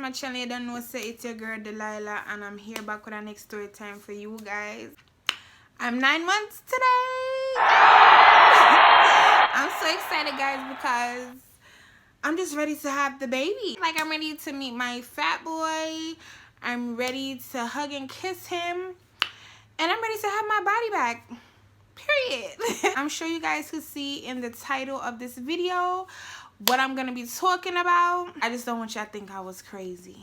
my channel, you don't know, say it's your girl Delilah, and I'm here back with our next story time for you guys. I'm 9 months today. I'm so excited, guys, because I'm just ready to have the baby. Like, I'm ready to meet my fat boy. I'm ready to hug and kiss him, and I'm ready to have my body back. Period. I'm sure you guys could see in the title of this video what I'm gonna be talking about. I just don't want y'all to think I was crazy.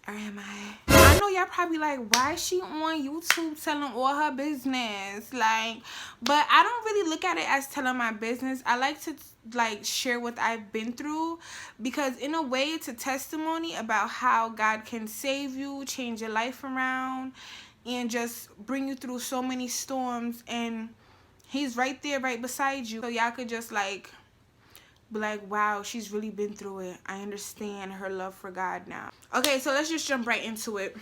Or am I? I know y'all probably like, why is she on YouTube telling all her business? Like, but I don't really look at it as telling my business. I like to like share what I've been through, because in a way it's a testimony about how God can save you, change your life around, and just bring you through so many storms, and he's right there, right beside you. So y'all could just like be like, wow, she's really been through it. I understand her love for God now. Okay, so let's just jump right into it.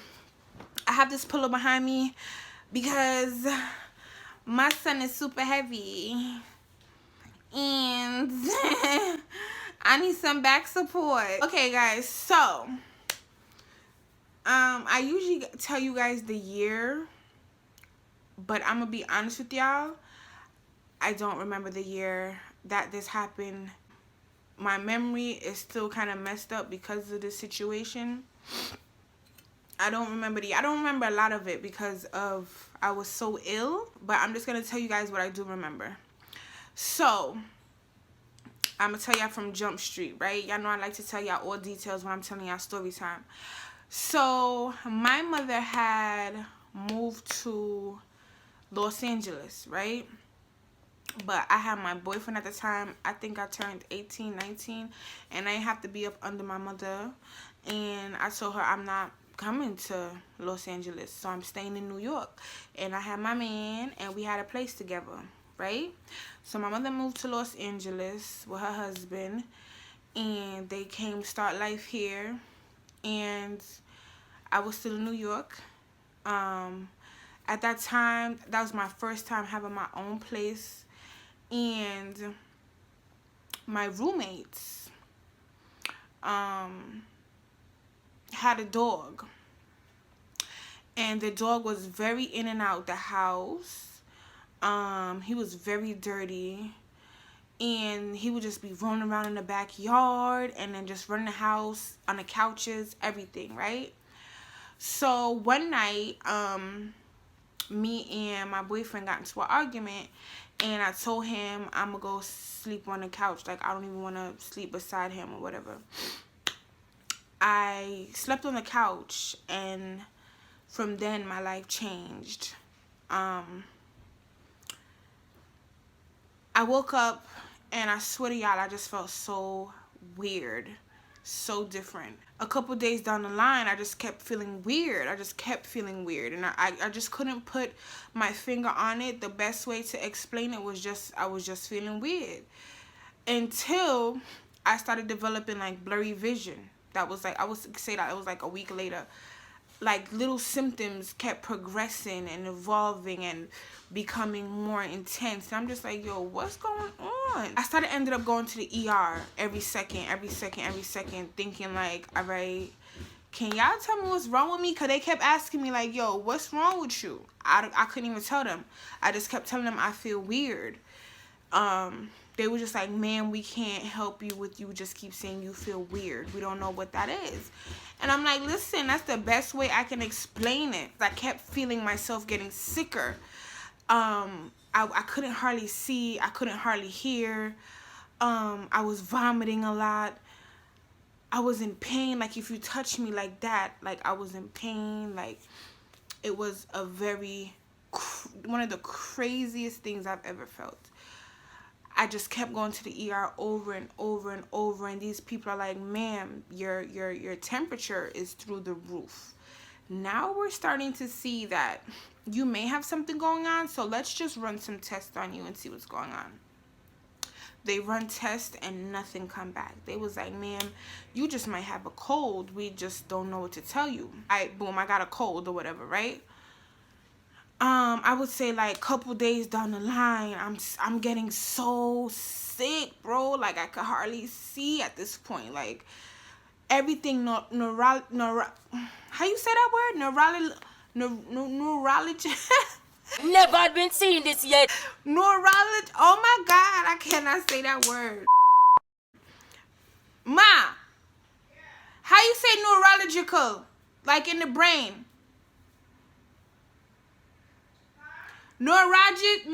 I have this pillow behind me because my son is super heavy and I need some back support. Okay, guys, so I usually tell you guys the year, but I'm gonna be honest with y'all, I don't remember the year that this happened. My memory is still kind of messed up because of the situation. I don't remember a lot of it because of I was so ill, but I'm just gonna tell you guys what I do remember. So I'm gonna tell y'all from Jump Street, right? Y'all know I like to tell y'all all details when I'm telling y'all story time. So my mother had moved to Los Angeles, right? But I had my boyfriend at the time. I think I turned 18, 19, and I didn't have to be up under my mother. And I told her I'm not coming to Los Angeles, so I'm staying in New York. And I had my man, and we had a place together, right? So my mother moved to Los Angeles with her husband, and they came to start life here. And I was still in New York. At that time, that was my first time having my own place. And my roommates had a dog. And the dog was very in and out the house. He was very dirty. And he would just be roaming around in the backyard and then just running the house, on the couches, everything, right? So one night, me and my boyfriend got into an argument, and I told him I'm gonna go sleep on the couch. Like, I don't even want to sleep beside him or whatever. I slept on the couch, and from then my life changed. I woke up, and I swear to y'all, I just felt so weird, so different. A couple days down the line, I just kept feeling weird. And I just couldn't put my finger on it. The best way to explain it was just, I was just feeling weird. Until I started developing like blurry vision. That was like, I would say that it was like a week later. Like, little symptoms kept progressing and evolving and becoming more intense. And I'm just like, yo, what's going on? I ended up going to the ER every second, thinking like, all right, can y'all tell me what's wrong with me? Because they kept asking me like, yo, what's wrong with you? I couldn't even tell them. I just kept telling them I feel weird. They were just like, man, we can't help you with you just keep saying you feel weird. We don't know what that is. And I'm like, listen, that's the best way I can explain it. I kept feeling myself getting sicker. I couldn't hardly see. I couldn't hardly hear. I was vomiting a lot. I was in pain. Like, if you touch me like that, like, I was in pain. Like, it was one of the craziest things I've ever felt. I just kept going to the ER over and over and over, and these people are like, ma'am, your temperature is through the roof. Now we're starting to see that you may have something going on, so let's just run some tests on you and see what's going on. They run tests and nothing come back. They was like, ma'am, you just might have a cold. We just don't know what to tell you. Boom, I got a cold or whatever, right? I would say like a couple days down the line, I'm getting so sick, bro. Like, I could hardly see at this point. Like, everything how you say that word? Neurologist. Never had been seeing this yet. Neurologist. Oh my God, I cannot say that word. Ma, how you say neurological? Like in the brain. Neurologist.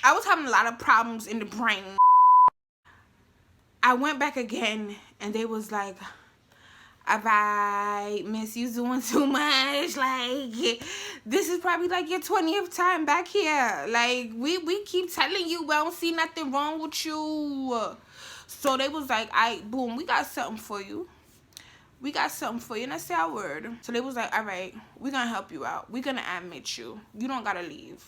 I was having a lot of problems in the brain. I went back again and they was like, alright, miss, you doing too much. Like, this is probably like your 20th time back here. Like, we keep telling you we don't see nothing wrong with you. So they was like, boom, we got something for you. We got something for you. And I said our word. So they was like, alright, we're gonna help you out. We're gonna admit you. You don't gotta leave.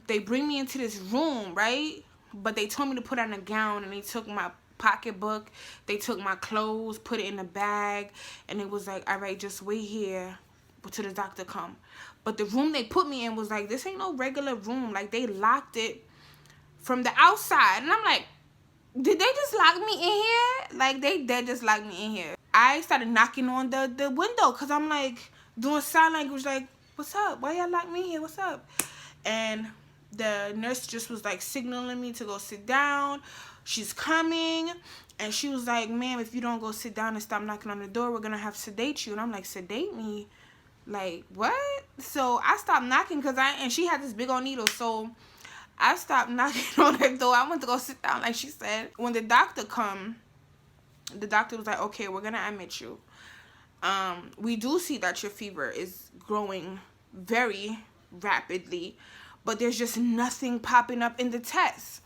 They bring me into this room, right? But they told me to put on a gown, and they took my pocketbook, they took my clothes, put it in a bag, and it was like, all right, just wait here till the doctor come. But the room they put me in was like, this ain't no regular room. Like, they locked it from the outside. And I'm like, did they just lock me in here? Like, they just locked me in here. I started knocking on the window because I'm like doing sign language, like, what's up? Why y'all lock me in here? What's up? And the nurse just was like signaling me to go sit down. She's coming. And she was like, ma'am, if you don't go sit down and stop knocking on the door, we're going to have to sedate you. And I'm like, sedate me? Like, what? So I stopped knocking and she had this big old needle. So I stopped knocking on her door. I went to go sit down, like she said. When the doctor come, the doctor was like, okay, we're going to admit you. We do see that your fever is growing very rapidly, but there's just nothing popping up in the test.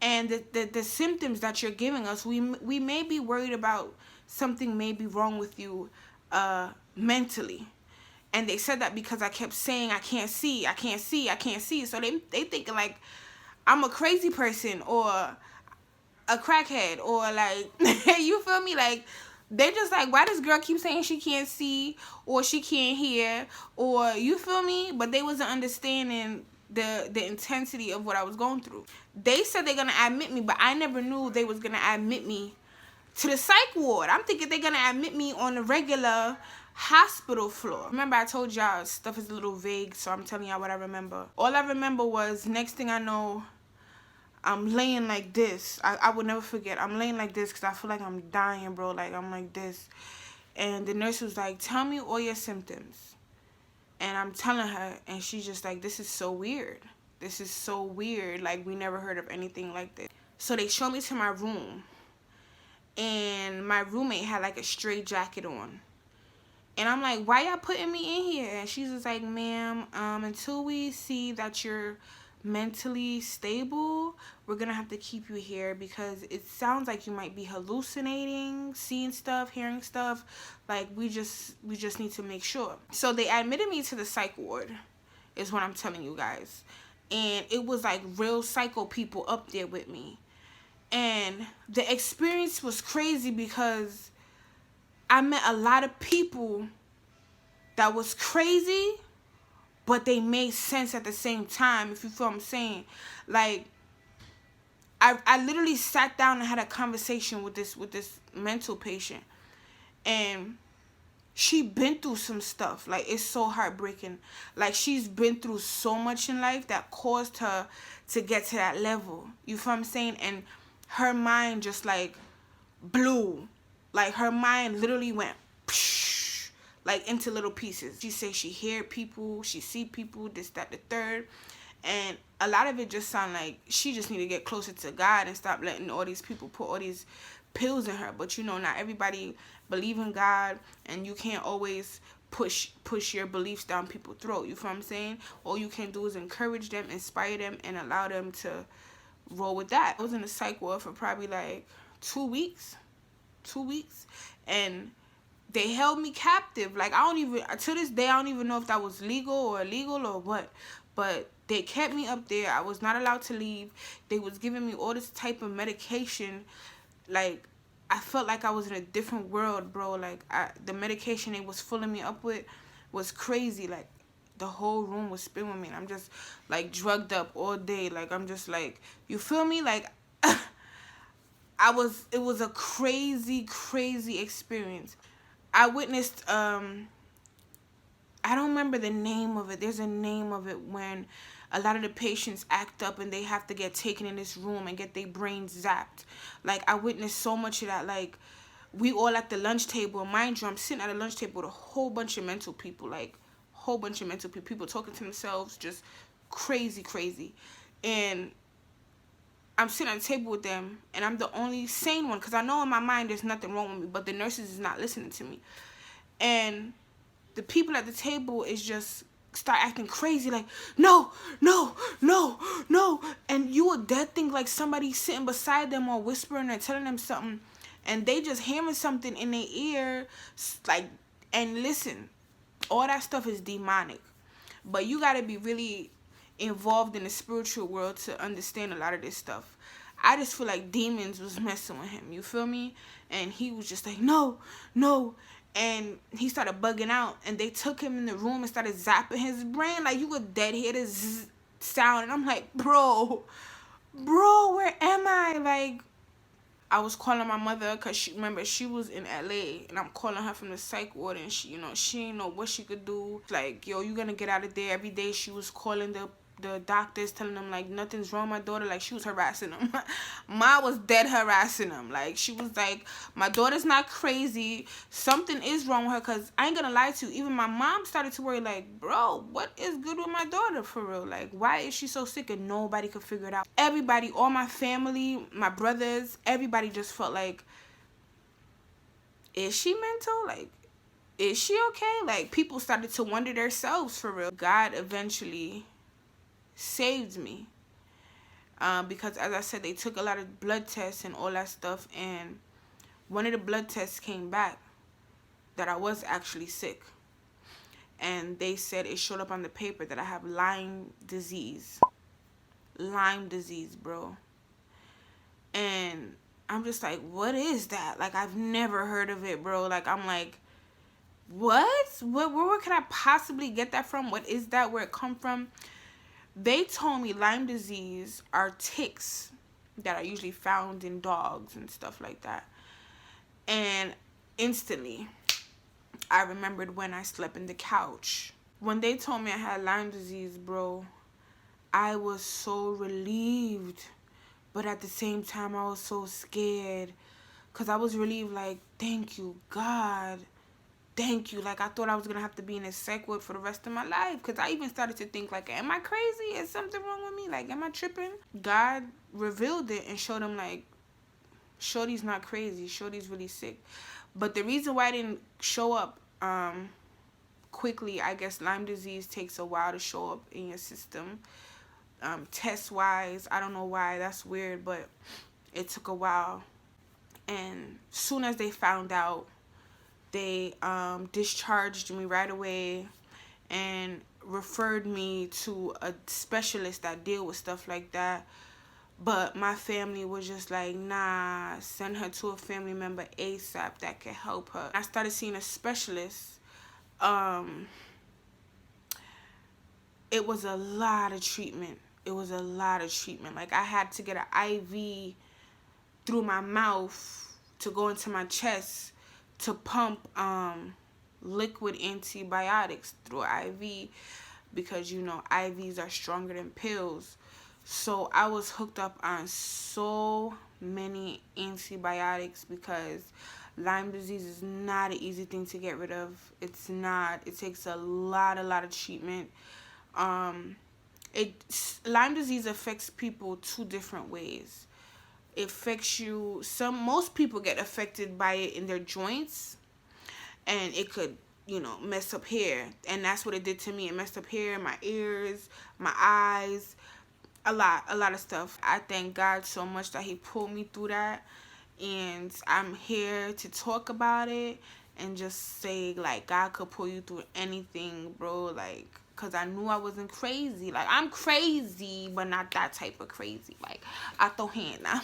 And the symptoms that you're giving us, we may be worried about something may be wrong with you mentally. And they said that because I kept saying I can't see. So they thinking like I'm a crazy person or a crackhead or like you feel me? Like they just like, why this girl keep saying she can't see or she can't hear or you feel me? But they wasn't understanding the intensity of what I was going through. They said they're gonna admit me, but I never knew they was gonna admit me to the psych ward. I'm thinking they're gonna admit me on the regular hospital floor. Remember I told y'all stuff is a little vague, so I'm telling y'all what I remember. All I remember was next thing I know, I'm laying like this. I would never forget. I'm laying like this because I feel like I'm dying, bro. Like I'm like this. And the nurse was like, tell me all your symptoms. And I'm telling her, and she's just like, this is so weird. This is so weird. Like, we never heard of anything like this. So they showed me to my room. And my roommate had, like, a straight jacket on. And I'm like, why y'all putting me in here? And she's just like, ma'am, until we see that you're mentally stable, we're going to have to keep you here because it sounds like you might be hallucinating, seeing stuff, hearing stuff. Like, we just need to make sure. So they admitted me to the psych ward, is what I'm telling you guys. And it was like real psycho people up there with me. And the experience was crazy because I met a lot of people that was crazy, but they made sense at the same time, if you feel what I'm saying. Like, I literally sat down and had a conversation with this mental patient. And she been through some stuff. Like, it's so heartbreaking. Like, she's been through so much in life that caused her to get to that level. You feel what I'm saying? And her mind just, like, blew. Like, her mind literally went, psh, like, into little pieces. She says she hear people, she see people, this, that, the third. And a lot of it just sound like she just need to get closer to God and stop letting all these people put all these pills in her. But, you know, not everybody believe in God, and you can't always push your beliefs down people's throat. You feel what I'm saying? All you can do is encourage them, inspire them, and allow them to roll with that. I was in the psych ward for probably like 2 weeks. And they held me captive. Like, to this day, I don't even know if that was legal or illegal or what. But they kept me up there. I was not allowed to leave. They was giving me all this type of medication. Like, I felt like I was in a different world, bro. Like, the medication they was filling me up with was crazy. Like, the whole room was spinning with me, and I'm just like drugged up all day. Like I'm just like, you feel me? Like it was a crazy, crazy experience. I witnessed I don't remember the name of it. There's a name of it when a lot of the patients act up and they have to get taken in this room and get their brains zapped. Like I witnessed so much of that. Like we all at the lunch table. Mind you, I'm sitting at a lunch table with a whole bunch of mental people. Like whole bunch of mental people. People talking to themselves, just crazy, crazy. And I'm sitting at the table with them, and I'm the only sane one because I know in my mind there's nothing wrong with me, but the nurses is not listening to me. And the people at the table is just start acting crazy, like, no, no, no, no. And you would dead think like somebody sitting beside them or whispering or telling them something, and they just hearing something in their ear, like, and listen, all that stuff is demonic. But you got to be really involved in the spiritual world to understand a lot of this stuff. I just feel like demons was messing with him, you feel me? And he was just like, no, no. And he started bugging out, and they took him in the room and started zapping his brain. Like, you could dead hear the zzz sound. And I'm like, bro, where am I? Like, I was calling my mother because she was in LA, and I'm calling her from the psych ward, and she didn't know what she could do. Like, yo, you gonna get out of there. Every day she was calling the doctors, telling them like nothing's wrong with my daughter. Like she was harassing them. Ma was dead harassing them. Like she was like, my daughter's not crazy, something is wrong with her. Because I ain't gonna lie to you, even my mom started to worry, like, bro, what is good with my daughter for real? Like, why is she so sick? And nobody could figure it out. Everybody, all my family, my brothers, everybody just felt like, is she mental? Like, is she okay? Like, people started to wonder themselves for real. God eventually saved me, because as I said, they took a lot of blood tests and all that stuff, and one of the blood tests came back that I was actually sick, and they said it showed up on the paper that I have Lyme disease, bro. And I'm just like, what is that? Like, I've never heard of it, bro. Like, I'm like, what where could I possibly get that from? What is that? Where it come from? They told me Lyme disease are ticks that are usually found in dogs and stuff like that. And instantly, I remembered when I slept in the couch. When they told me I had Lyme disease, bro, I was so relieved. But at the same time, I was so scared. Because I was relieved, like, thank you, God. Thank you. Like, I thought I was going to have to be in a psych ward for the rest of my life. Because I even started to think, like, am I crazy? Is something wrong with me? Like, am I tripping? God revealed it and showed him, like, Shorty's not crazy. Shorty's really sick. But the reason why I didn't show up quickly, I guess Lyme disease takes a while to show up in your system. Test-wise, I don't know why. That's weird, but it took a while. And soon as they found out, they discharged me right away and referred me to a specialist that deal with stuff like that. But my family was just like, nah, send her to a family member ASAP that can help her. I started seeing a specialist. It was a lot of treatment. Like, I had to get an IV through my mouth to go into my chest to pump liquid antibiotics through IV, because IVs are stronger than pills. So I was hooked up on so many antibiotics because Lyme disease is not an easy thing to get rid of. It's not. It takes a lot of treatment. Lyme disease affects people two different ways. It affects you. Most people get affected by it in their joints, and it could, mess up hair. And that's what it did to me. It messed up hair, my ears, my eyes, a lot of stuff. I thank God so much that he pulled me through that, and I'm here to talk about it and just say, like, God could pull you through anything, bro. Like, because I knew I wasn't crazy. Like, I'm crazy, but not that type of crazy. Like, I throw hand now.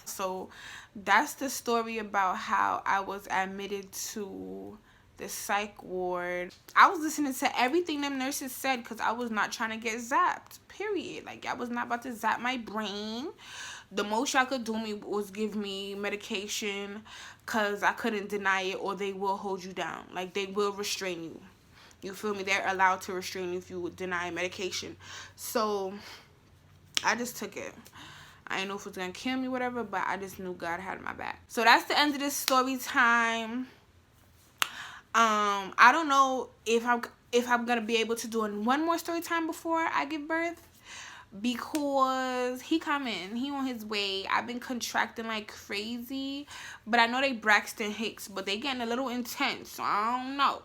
So that's the story about how I was admitted to the psych ward. I was listening to everything them nurses said because I was not trying to get zapped, period. Like, I was not about to zap my brain. The most y'all could do me was give me medication because I couldn't deny it, or they will hold you down. Like, they will restrain you. You feel me? They're allowed to restrain you if you deny medication. So I just took it. I didn't know if it was gonna kill me, whatever, but I just knew God had my back. So that's the end of this story time. I don't know if I'm gonna be able to do one more story time before I give birth, because he on his way. I've been contracting like crazy, but I know they Braxton Hicks, but they getting a little intense, so I don't know.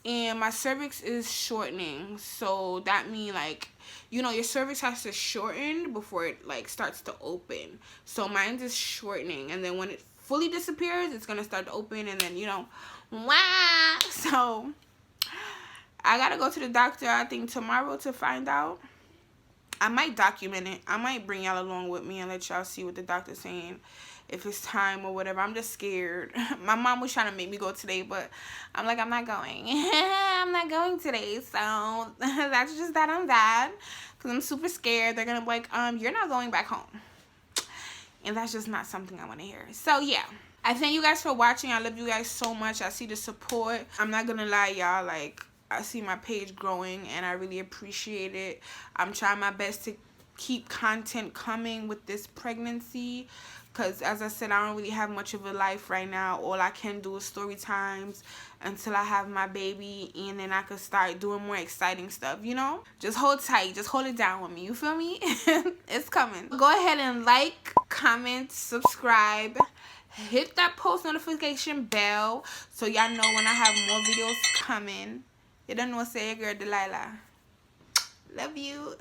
And my cervix is shortening, so that means, like, you know, your cervix has to shorten before it like starts to open. So mine's is shortening, and then when it fully disappears, it's gonna start to open, and then, you know, wow. So I gotta go to the doctor, I think tomorrow, to find out. I might document it. I might bring y'all along with me and let y'all see what the doctor's saying, if it's time or whatever. I'm just scared. My mom was trying to make me go today, but I'm like, I'm not going. I'm not going today. So that's just that on that, because I'm super scared. They're gonna be like, you're not going back home. And that's just not something I want to hear. So yeah, I thank you guys for watching. I love you guys so much. I see the support. I'm not gonna lie, y'all, like, I see my page growing, and I really appreciate it. I'm trying my best to keep content coming with this pregnancy, because as I said, I don't really have much of a life right now. All I can do is story times until I have my baby, and then I can start doing more exciting stuff, you know? Just hold tight. Just hold it down with me. You feel me? It's coming. Go ahead and like, comment, subscribe. Hit that post notification bell so y'all know when I have more videos coming. You don't know what to say, your girl Delilah. Love you.